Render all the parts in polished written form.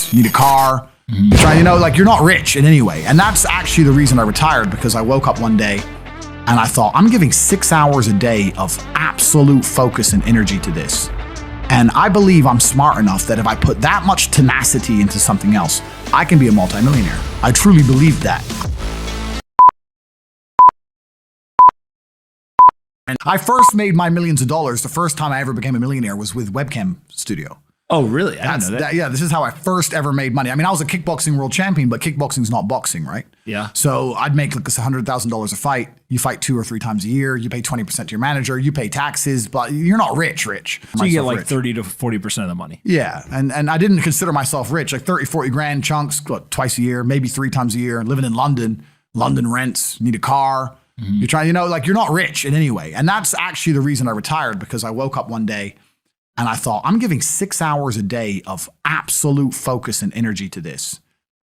house, you need a car. You're trying, like you're not rich in any way. And that's actually the reason I retired, because I woke up one day and I thought, I'm giving 6 hours a day of absolute focus and energy to this. And I believe I'm smart enough that if I put that much tenacity into something else, I can be a multimillionaire. I truly believe that. And I first made my millions of dollars. The first time I ever became a millionaire was with Webcam Studio. Oh, really? I didn't know that. Yeah, this is how I first ever made money. I mean, I was a kickboxing world champion, but kickboxing's not boxing, right? Yeah. So I'd make like $100,000 a fight. You fight 2 or 3 times a year. You pay 20% to your manager. You pay taxes, but you're not rich. So you get like 30 to 40% of the money. Yeah, and I didn't consider myself rich. Like 30, 40 grand chunks, twice a year, maybe 3 times a year. Living in London, London rents, need a car. You're trying, like you're not rich in any way. And that's actually the reason I retired, because I woke up one day and I thought, I'm giving 6 hours a day of absolute focus and energy to this.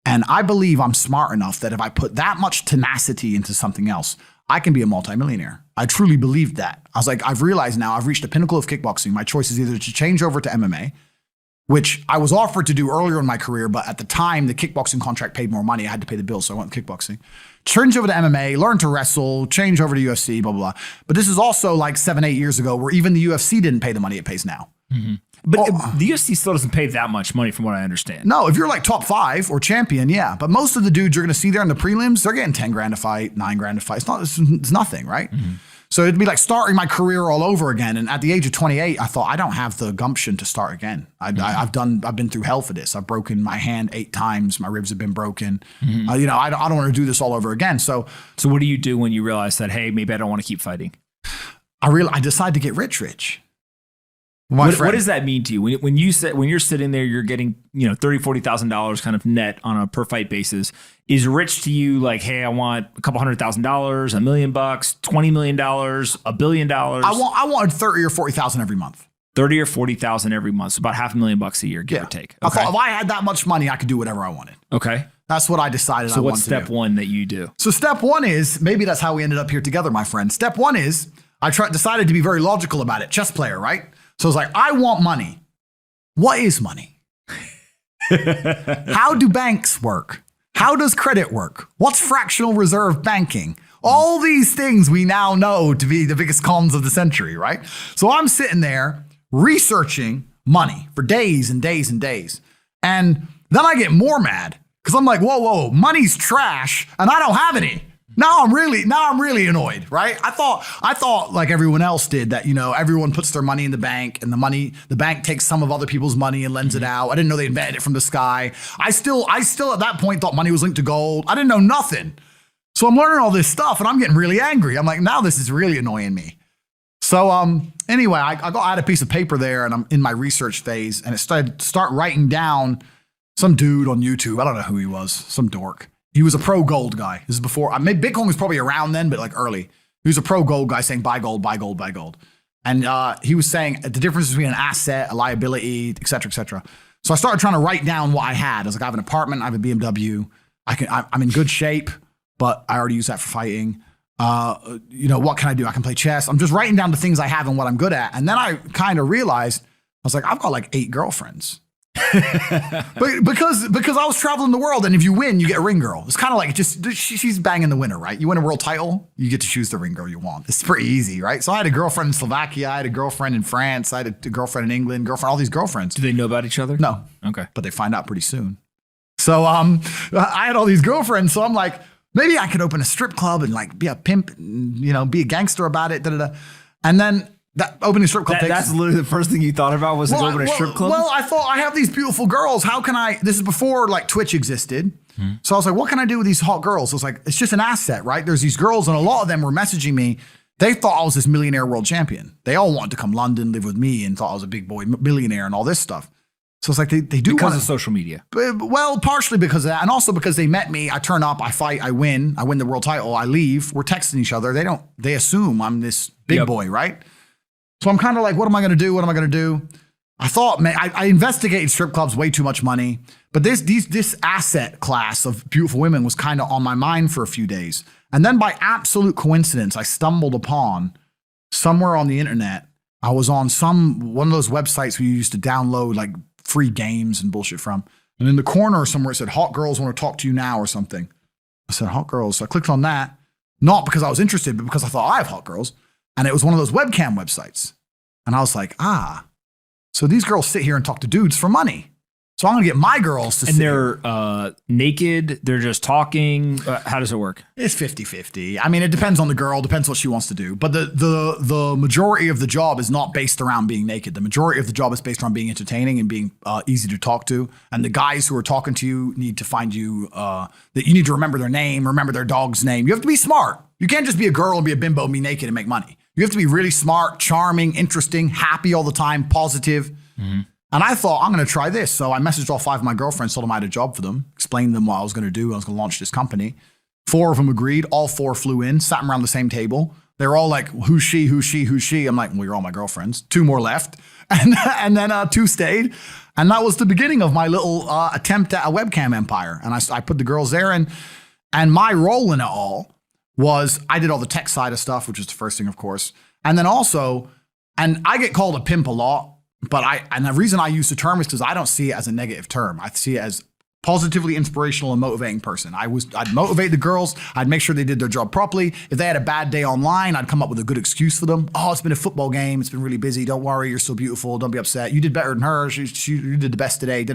And I believe I'm smart enough that if I put that much tenacity into something else, I can be a multimillionaire. I truly believed that. I was like, I've realized now I've reached the pinnacle of kickboxing. My choice is either to change over to MMA, which I was offered to do earlier in my career, but at the time, the kickboxing contract paid more money. I had to pay the bills, so I went with kickboxing. Change over to MMA, learn to wrestle, change over to UFC, blah, blah, blah. But this is also like 7, 8 years ago, where even the UFC didn't pay the money it pays now. But the UFC still doesn't pay that much money from what I understand. No, if you're like top 5 or champion, yeah. But most of the dudes you're going to see there in the prelims, they're getting 10 grand a fight, 9 grand a fight. It's nothing, right? So it'd be like starting my career all over again. And at the age of 28, I thought, I don't have the gumption to start again. I've been through hell for this. I've broken my hand 8 times. My ribs have been broken. I don't want to do this all over again. So what do you do when you realize that, hey, maybe I don't want to keep fighting? I decided to get rich. What does that mean to you? When you're sitting there, you're getting, $30,000, $40,000 kind of net on a per fight basis. Is rich to you like, hey, I want a couple $100,000, $1 million, $20 million, $1 billion? I wanted 30 or 40,000 every month. 30 or 40,000 every month. So about $500,000 a year, give or take. Okay. I thought if I had that much money, I could do whatever I wanted. Okay. That's what I decided I wanted to do. So what's step one that you do? So step one is, maybe that's how we ended up here together, my friend. Step one is, I decided to be very logical about it. Chess player, right? So I was like, I want money. What is money? How do banks work? How does credit work? What's fractional reserve banking? All these things we now know to be the biggest cons of the century, right? So I'm sitting there researching money for days and days and days. And then I get more mad because I'm like, whoa, money's trash and I don't have any. Now I'm really annoyed, right? I thought like everyone else did that, everyone puts their money in the bank and the bank takes some of other people's money and lends it out. I didn't know they invented it from the sky. I still at that point thought money was linked to gold. I didn't know nothing. So I'm learning all this stuff and I'm getting really angry. I'm like, now this is really annoying me. So anyway, I had a piece of paper there and I'm in my research phase and it start writing down some dude on YouTube. I don't know who he was, some dork. He was a pro gold guy. This is before, maybe Bitcoin was probably around then, but like early. He was a pro gold guy saying buy gold, buy gold, buy gold. And he was saying the difference between an asset, a liability, et cetera, et cetera. So I started trying to write down what I had. I was like, I have an apartment, I have a BMW. I'm in good shape, but I already use that for fighting. What can I do? I can play chess. I'm just writing down the things I have and what I'm good at. And then I kind of realized, I was like, I've got like 8 girlfriends. But because I was traveling the world, and if you win, you get a ring girl. It's kind of like she's banging the winner, right? You win a world title, you get to choose the ring girl you want. It's pretty easy, right? So I had a girlfriend in Slovakia, I had a girlfriend in France, I had a girlfriend in England, all these girlfriends. Do they know about each other? No. Okay. But they find out pretty soon. So I had all these girlfriends, so I'm like, maybe I could open a strip club and like be a pimp, and, be a gangster about it, And then that opening strip club that's literally the first thing you thought about was open a strip club? Well, I thought I have these beautiful girls. How can this is before like Twitch existed. So I was like, what can I do with these hot girls? I was like, it's just an asset, right? There's these girls and a lot of them were messaging me. They thought I was this millionaire world champion. They all wanted to come London, live with me and thought I was a big boy millionaire and all this stuff. So it's like they do because of social media. Well, partially because of that. And also because they met me. I turn up, I fight, I win the world title, I leave. We're texting each other. They assume I'm this big boy, right? So I'm kind of like, what am I going to do? What am I going to do? I thought, man, I investigated strip clubs, way too much money. But this asset class of beautiful women was kind of on my mind for a few days. And then by absolute coincidence, I stumbled upon somewhere on the internet. I was on one of those websites where you used to download like free games and bullshit from. And in the corner somewhere it said, hot girls want to talk to you now or something. I said, hot girls. So I clicked on that, not because I was interested, but because I thought I have hot girls. And it was one of those webcam websites. And I was like, so these girls sit here and talk to dudes for money. So I'm going to get my girls to sit. And they're naked. They're just talking. How does it work? It's 50-50. I mean, it depends on the girl, depends what she wants to do. But the majority of the job is not based around being naked. The majority of the job is based around being entertaining and being easy to talk to. And the guys who are talking to you need to find you, that you need to remember their name, remember their dog's name. You have to be smart. You can't just be a girl and be a bimbo and be naked and make money. You have to be really smart, charming, interesting, happy all the time, positive. Mm-hmm. And I thought, I'm going to try this. So I messaged all 5 of my girlfriends, told them I had a job for them, explained to them what I was going to do. I was going to launch this company. 4 of them agreed. All 4 flew in, sat around the same table. They were all like, who's she, who's she, who's she? I'm like, well, you're all my girlfriends. 2 more left. And then 2 stayed. And that was the beginning of my little attempt at a webcam empire. And I put the girls there. And my role in it all was I did all the tech side of stuff, which is the first thing, of course. And then also, and I get called a pimp a lot. But and the reason I use the term is because I don't see it as a negative term. I see it as positively inspirational and motivating person. I'd motivate the girls. I'd make sure they did their job properly. If they had a bad day online, I'd come up with a good excuse for them. Oh, it's been a football game. It's been really busy. Don't worry. You're so beautiful. Don't be upset. You did better than her. You did the best today.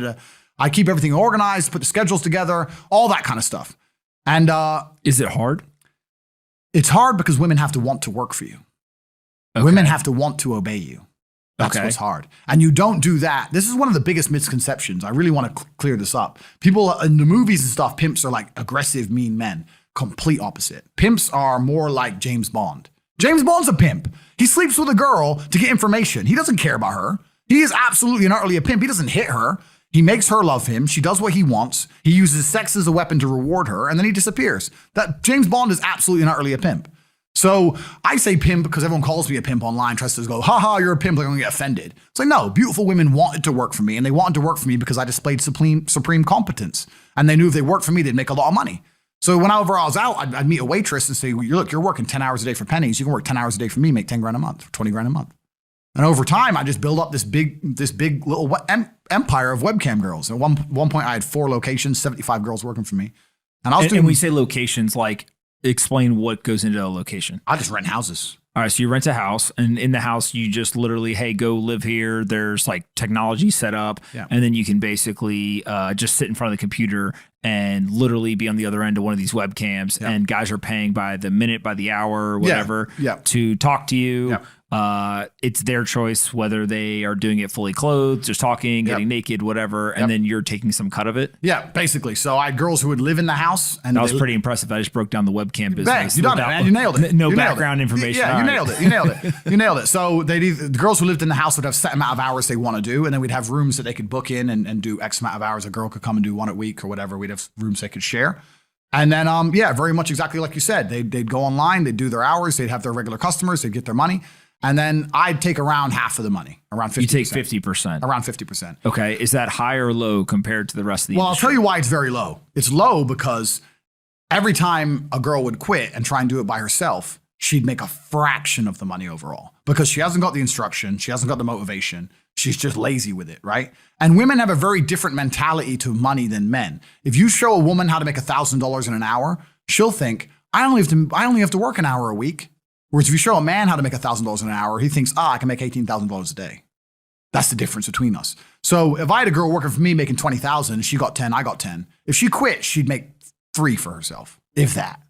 I keep everything organized, put the schedules together, all that kind of stuff. And is it hard? It's hard because women have to want to work for you. Okay. Women have to want to obey you. That's what's hard. And you don't do that. This is one of the biggest misconceptions. I really want to clear this up. People in the movies and stuff, pimps are like aggressive, mean men. Complete opposite. Pimps are more like James Bond. James Bond's a pimp. He sleeps with a girl to get information. He doesn't care about her. He is absolutely and utterly a pimp. He doesn't hit her. He makes her love him. She does what he wants. He uses sex as a weapon to reward her, and then he disappears. That James Bond is absolutely and utterly a pimp. So I say pimp because everyone calls me a pimp online, tries to go, haha, you're a pimp, they're going to get offended. It's like, no, beautiful women wanted to work for me, and they wanted to work for me because I displayed supreme competence. And they knew if they worked for me, they'd make a lot of money. So whenever I was out, I'd meet a waitress and say, well, look, you're working 10 hours a day for pennies. You can work 10 hours a day for me, make 10 grand a month, 20 grand a month. And over time, I just built up this big little empire of webcam girls. At one point, I had 4 locations, 75 girls working for me. And I was doing. And we say locations like, explain what goes into a location. I just rent houses. All right. So you rent a house, and in the house, you just literally, hey, go live here. There's like technology set up. Yeah. And then you can basically just sit in front of the computer and literally be on the other end of one of these webcams. Yeah. And guys are paying by the minute, by the hour, whatever, to talk to you. Yeah. It's their choice whether they are doing it fully clothed, just talking, getting naked, whatever, and then you're taking some cut of it. Yeah, basically. So I had girls who would live in the house, and that was pretty impressive. I just broke down the webcam business. Bang, you done it, man. You nailed it. No background information. Yeah, you nailed it. You nailed it. You nailed it. So the girls who lived in the house would have set amount of hours they want to do, and then we'd have rooms that they could book in and do X amount of hours. A girl could come and do 1 a week or whatever. We'd have rooms they could share. And then, very much exactly like you said. They'd go online, they'd do their hours, they'd have their regular customers, they'd get their money. And then I'd take around half of the money, around 50%. You take 50%. Around 50%. Okay. Is that high or low compared to the rest of the industry? Well, I'll tell you why it's very low. It's low because every time a girl would quit and try and do it by herself, she'd make a fraction of the money overall because she hasn't got the instruction. She hasn't got the motivation. She's just lazy with it, right? And women have a very different mentality to money than men. If you show a woman how to make $1,000 in an hour, she'll think, I only have to work an hour a week. Whereas if you show a man how to make $1,000 an hour, he thinks, I can make $18,000 a day. That's the difference between us. So if I had a girl working for me making $20,000, she got 10, I got 10. If she quit, she'd make 3 for herself, if that.